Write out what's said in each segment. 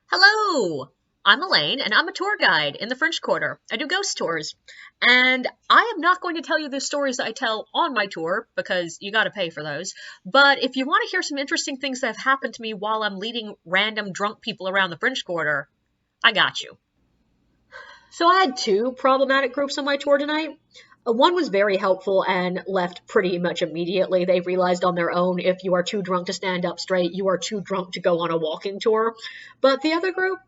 Hello! I'm Elaine, and I'm a tour guide in the French Quarter. I do ghost tours. And I am not going to tell you the stories that I tell on my tour, because you gotta pay for those. But if you want to hear some interesting things that have happened to me while I'm leading random drunk people around the French Quarter, I got you. So I had two problematic groups on my tour tonight. One was very helpful and left pretty much immediately. They realized on their own if you are too drunk to stand up straight, you are too drunk to go on a walking tour. But the other group,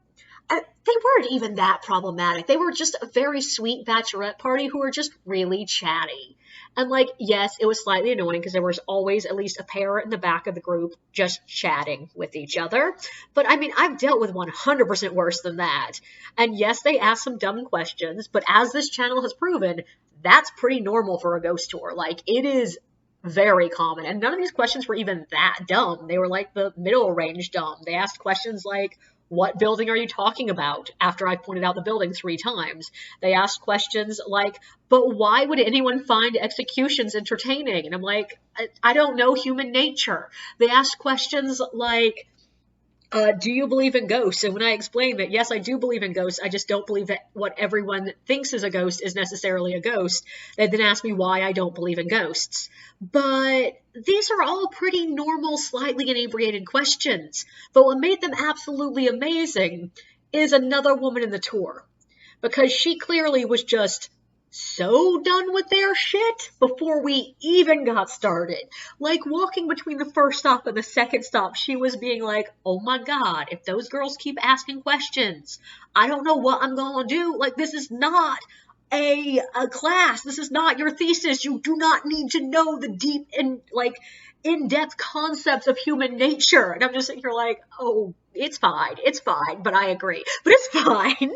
they weren't even that problematic. They were just a very sweet bachelorette party who were just really chatty. And like, yes, it was slightly annoying because there was always at least a pair in the back of the group just chatting with each other. But I mean, I've dealt with 100% worse than that. And yes, they asked some dumb questions, but as this channel has proven, that's pretty normal for a ghost tour. Like, it is very common. And none of these questions were even that dumb. They were like the middle range dumb. They asked questions like, what building are you talking about? After I pointed out the building 3 times. They asked questions like, but why would anyone find executions entertaining? And I'm like, I don't know human nature. They asked questions like, do you believe in ghosts? And when I explained that, yes, I do believe in ghosts, I just don't believe that what everyone thinks is a ghost is necessarily a ghost. They then asked me why I don't believe in ghosts. But these are all pretty normal, slightly inebriated questions. But what made them absolutely amazing is another woman in the tour. Because she clearly was just so done with their shit before we even got started. Like, walking between the first stop and the second stop, she was being like, oh my god, if those girls keep asking questions, I don't know what I'm gonna do. Like, this is not a class. This is not your thesis. You do not need to know the deep and like in-depth concepts of human nature. And I'm just sitting here like, oh, it's fine, but I agree, but it's fine.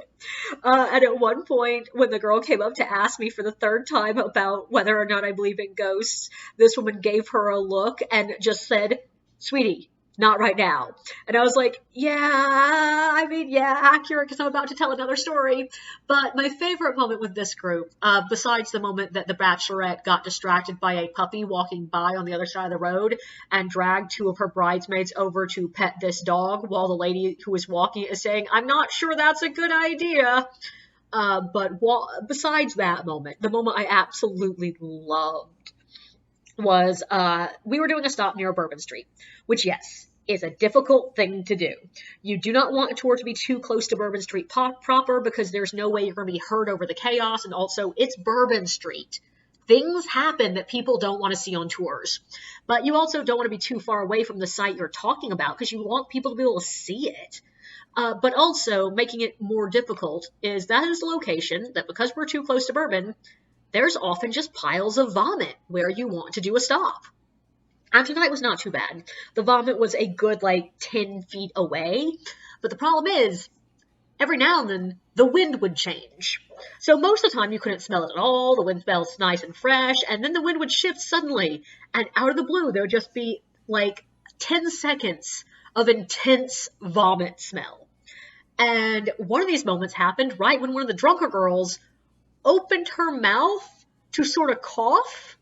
And at one point, when the girl came up to ask me for the third time about whether or not I believe in ghosts, this woman gave her a look and just said, sweetie, not right now. And I was like, yeah, accurate, because I'm about to tell another story. But my favorite moment with this group, besides the moment that the bachelorette got distracted by a puppy walking by on the other side of the road and dragged 2 of her bridesmaids over to pet this dog while the lady who was walking is saying, I'm not sure that's a good idea. Besides that moment, the moment I absolutely loved was we were doing a stop near Bourbon Street, which, yes, is a difficult thing to do. You do not want a tour to be too close to Bourbon Street proper because there's no way you're going to be heard over the chaos, and also it's Bourbon Street. Things happen that people don't want to see on tours. But you also don't want to be too far away from the site you're talking about because you want people to be able to see it. But also, making it more difficult is that is the location that, because we're too close to Bourbon, there's often just piles of vomit where you want to do a stop. And tonight was not too bad. The vomit was a good, 10 feet away. But the problem is, every now and then, the wind would change. So most of the time, you couldn't smell it at all. The wind smells nice and fresh. And then the wind would shift suddenly. And out of the blue, there would just be, 10 seconds of intense vomit smell. And one of these moments happened right when one of the drunker girls opened her mouth to sort of cough,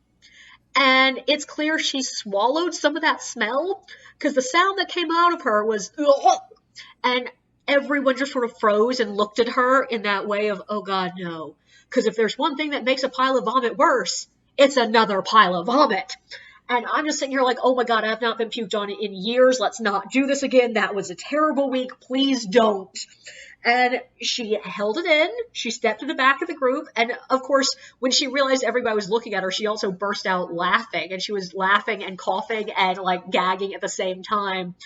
and it's clear she swallowed some of that smell because the sound that came out of her was ugh, and everyone just sort of froze and looked at her in that way of, oh god, no, because if there's one thing that makes a pile of vomit worse, it's another pile of vomit. And I'm just sitting here like, oh my god, I've not been puked on in years. Let's not do this again. That was a terrible week. Please don't. And she held it in. She stepped to the back of the group. And of course, when she realized everybody was looking at her, she also burst out laughing. And she was laughing and coughing and gagging at the same time.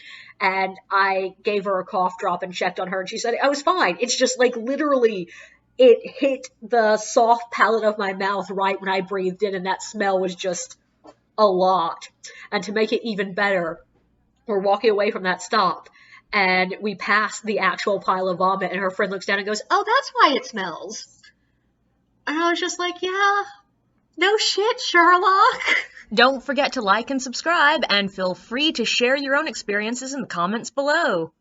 And I gave her a cough drop and checked on her. And she said, I was fine. It's just literally, it hit the soft palate of my mouth right when I breathed in. And that smell was just a lot. And to make it even better, we're walking away from that stop. And we pass the actual pile of vomit, and her friend looks down and goes, oh, that's why it smells. And I was just like, yeah, no shit, Sherlock. Don't forget to like and subscribe, and feel free to share your own experiences in the comments below.